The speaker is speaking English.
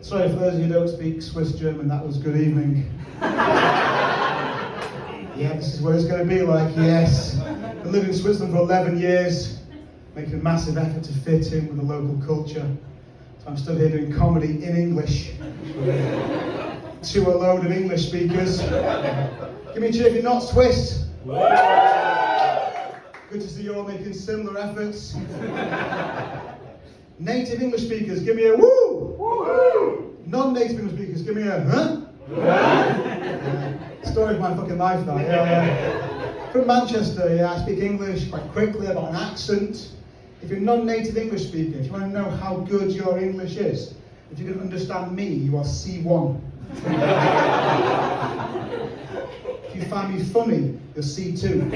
Sorry for those of you who don't speak Swiss German, that was good evening. Yeah, this is what it's going to be like, yes. I lived in Switzerland for 11 years, making a massive effort to fit in with the local culture. So I'm stood here doing comedy in English to a load of English speakers. Give me a cheer if you're not Swiss. Good to see you all making similar efforts. Native English speakers, give me a woo! Woo! Non-native English speakers, give me a huh? Story of my fucking life, that. Yeah. From Manchester, yeah, I speak English quite quickly, I've got an accent. If you're a non-native English speaker, if you want to know how good your English is, if you can understand me, you are C1. If you find me funny, you're C2.